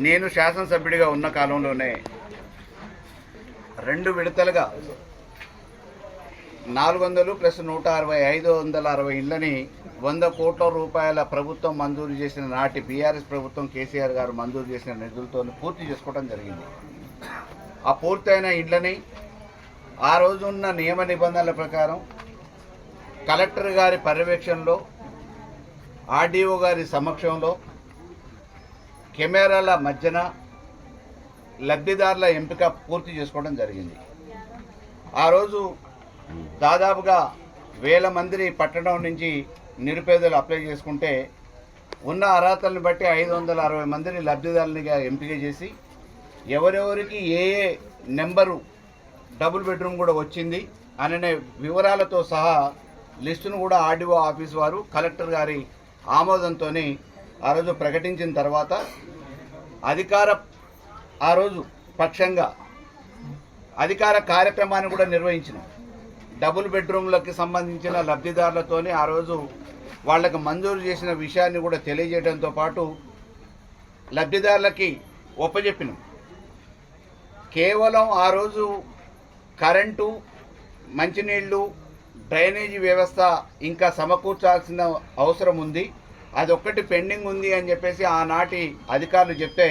నేను శాసనసభ్యుడిగా ఉన్న కాలంలోనే 2 విడతలుగా 400 ప్లస్ 160 560 ఇళ్లని 100 కోట్ల రూపాయల ప్రభుత్వం మంజూరు చేసిన నాటి బీఆర్ఎస్ ప్రభుత్వం కేసీఆర్ గారు మంజూరు చేసిన నిధులతో పూర్తి చేసుకోవడం జరిగింది. ఆ పూర్తయిన ఇళ్లని ఆ రోజు ఉన్న నియమ నిబంధనల ప్రకారం కలెక్టర్ గారి పర్యవేక్షణలో ఆర్డీఓ గారి సమక్షంలో కెమెరాల మధ్యన లబ్ధిదారుల ఎంపిక పూర్తి చేసుకోవడం జరిగింది. ఆ రోజు దాదాపుగా 1000 మంది పట్టణం నుంచి నిరుపేదలు అప్లై చేసుకుంటే ఉన్న అర్హతలను బట్టి 560 మందిని లబ్ధిదారులుగా ఎంపిక చేసి ఎవరెవరికి ఏ నెంబరు డబుల్ బెడ్రూమ్ కూడా వచ్చింది అనే వివరాలతో సహా లిస్టును కూడా ఆర్డీఓ ఆఫీస్ వారు కలెక్టర్ గారి ఆమోదంతో ఆ రోజు ప్రకటించిన తర్వాత ఆ రోజు పక్షంగా అధికార కార్యక్రమాన్ని కూడా నిర్వహించినాం. డబుల్ బెడ్రూమ్లకు సంబంధించిన లబ్ధిదారులతోనే ఆ రోజు వాళ్ళకి మంజూరు చేసిన విషయాన్ని కూడా తెలియజేయడంతో పాటు లబ్ధిదారులకి ఒప్పజెప్పినాం. కేవలం ఆ రోజు కరెంటు, మంచినీళ్ళు, డ్రైనేజీ వ్యవస్థ ఇంకా సమకూర్చాల్సిన అవసరం ఉంది, అదొక్కటి పెండింగ్ ఉంది అని చెప్పేసి ఆనాటి అధికారులు చెప్తే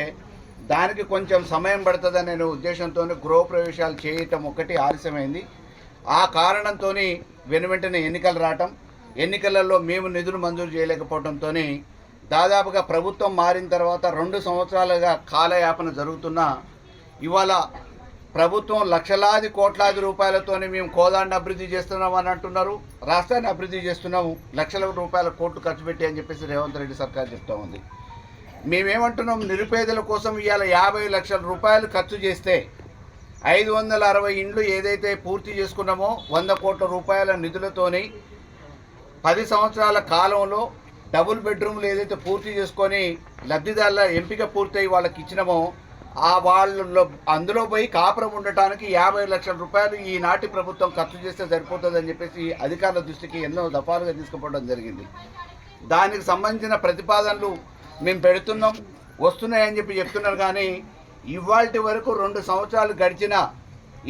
దానికి కొంచెం సమయం పడుతుందనే ఉద్దేశంతో గృహప్రవేశాలు చేయటం ఒక్కటి ఆలస్యమైంది. ఆ కారణంతో వెనువెంటనే ఎన్నికలు రావటం, ఎన్నికలలో మేము నిధులు మంజూరు చేయలేకపోవడంతో దాదాపుగా ప్రభుత్వం మారిన తర్వాత 2 సంవత్సరాలుగా కాలయాపన జరుగుతున్న ఇవాళ ప్రభుత్వం లక్షలాది కోట్లాది రూపాయలతోనే మేము కోదాన్ని అభివృద్ధి చేస్తున్నాం అని అంటున్నారు, రాష్ట్రాన్ని అభివృద్ధి చేస్తున్నాము, లక్షల రూపాయల కోట్లు ఖర్చు పెట్టి అని చెప్పేసి రేవంత్ రెడ్డి సర్కార్ చెప్తా ఉంది. మేమేమంటున్నాం, నిరుపేదల కోసం ఇవాళ 50 లక్షల రూపాయలు ఖర్చు చేస్తే 560 ఇండ్లు ఏదైతే పూర్తి చేసుకున్నామో 100 కోట్ల రూపాయల నిధులతోని 10 సంవత్సరాల కాలంలో డబుల్ బెడ్రూమ్లు ఏదైతే పూర్తి చేసుకొని లబ్ధిదారుల ఎంపిక పూర్తయి వాళ్ళకి ఇచ్చినామో వాళ్ళు అందులో పోయి కాపురం ఉండటానికి 50 లక్షల రూపాయలు ఈనాటి ప్రభుత్వం ఖర్చు చేస్తే సరిపోతుందని చెప్పేసి అధికారుల దృష్టికి ఎన్నో దఫాలుగా తీసుకుపోవడం జరిగింది. దానికి సంబంధించిన ప్రతిపాదనలు మేము పెడుతున్నాం, వస్తున్నాయని చెప్పి చెప్తున్నారు. కానీ ఇవాల్టి వరకు 2 సంవత్సరాలు గడిచినా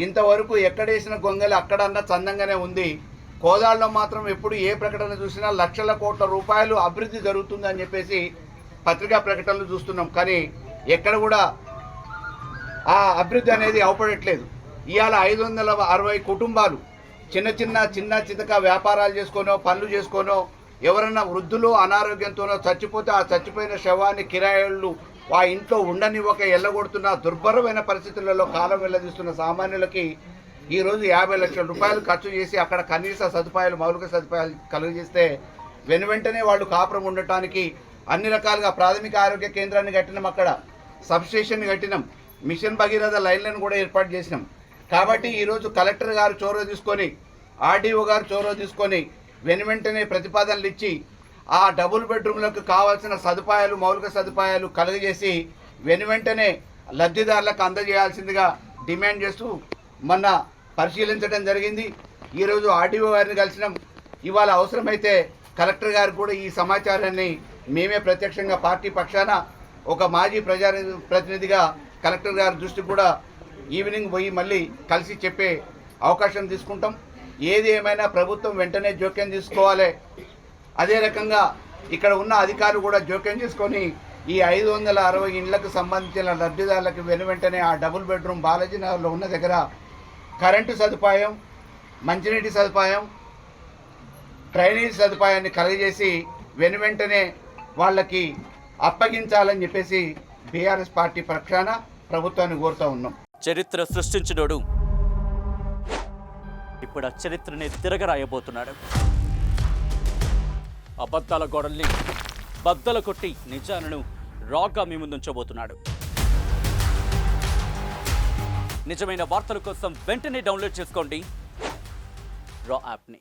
ఇంతవరకు ఎక్కడేసిన గొంగలి అక్కడన్నా చందంగానే ఉంది. కోదాళ్ళలో మాత్రం ఎప్పుడు ఏ ప్రకటన చూసినా లక్షల కోట్ల రూపాయలు అభివృద్ధి జరుగుతుందని చెప్పేసి పత్రికా ప్రకటనలు చూస్తున్నాం. కానీ ఎక్కడ కూడా ఆ అభివృద్ధి అనేది అవపడట్లేదు. ఇవాళ 560 కుటుంబాలు చిన్న చితక వ్యాపారాలు చేసుకోనో పనులు చేసుకోనో ఎవరన్నా వృద్ధులు అనారోగ్యంతోనో చచ్చిపోతే ఆ చచ్చిపోయిన శవాన్ని కిరాయిలు ఆ ఇంట్లో ఉండనివ్వక ఎల్లగొడుతున్న దుర్భరమైన పరిస్థితులలో కాలం వెళ్ళదీస్తున్న సామాన్యులకి ఈరోజు 50 లక్షల రూపాయలు ఖర్చు చేసి అక్కడ కనీస సదుపాయాలు, మౌలిక సదుపాయాలు కలుగజేస్తే వెనువెంటనే వాళ్ళు కాపురం ఉండటానికి అన్ని రకాలుగా ప్రాథమిక ఆరోగ్య కేంద్రాన్ని కట్టినాం, అక్కడ సబ్స్టేషన్ కట్టినాం, మిషన్ భగీరథ లైన్లను కూడా ఏర్పాటు చేసినాం. కాబట్టి ఈరోజు కలెక్టర్ గారు చొరవ తీసుకొని, ఆర్డీఓ గారు చొరవ తీసుకొని వెనువెంటనే ప్రతిపాదనలు ఇచ్చి ఆ డబుల్ బెడ్రూమ్లకు కావాల్సిన సదుపాయాలు, మౌలిక సదుపాయాలు కలుగజేసి వెనువెంటనే లబ్ధిదారులకు అందజేయాల్సిందిగా డిమాండ్ చేస్తూ మొన్న పరిశీలించడం జరిగింది. ఈరోజు ఆర్డీఓ గారిని కలిసినాం. ఇవాళ అవసరమైతే కలెక్టర్ గారు కూడా ఈ సమాచారాన్ని మేమే ప్రత్యక్షంగా పార్టీ పక్షాన ఒక మాజీ ప్రజాప్రతినిధిగా కలెక్టర్ గారి దృష్టికి కూడా ఈవినింగ్ పోయి మళ్ళీ కలిసి చెప్పే అవకాశం తీసుకుంటాం. ఏది ఏమైనా ప్రభుత్వం వెంటనే జోక్యం తీసుకోవాలి. అదే రకంగా ఇక్కడ ఉన్న అధికారులు కూడా జోక్యం చేసుకొని ఈ 560 ఇండ్లకు సంబంధించిన లబ్ధిదారులకు వెనువెంటనే ఆ డబుల్ బెడ్రూమ్ బాలాజీ నగర్లో ఉన్న దగ్గర కరెంటు సదుపాయం, మంచినీటి సదుపాయం, డ్రైనేజ్ సదుపాయాన్ని కలుగజేసి వెనువెంటనే వాళ్ళకి అప్పగించాలని చెప్పేసి బీఆర్ఎస్ పార్టీ పక్షాన ప్రభుత్వాన్ని కోరుతూ ఉన్నాం. చరిత్ర సృష్టించినోడు ఇప్పుడు ఆ చరిత్రని తిరగరాయబోతున్నాడు. అబద్ధాల గోడల్ని బద్దలు కొట్టి నిజాలను రాగా మీ ముందుంచబోతున్నాడు. నిజమైన వార్తల కోసం వెంటనే డౌన్లోడ్ చేసుకోండి రా యాప్ని.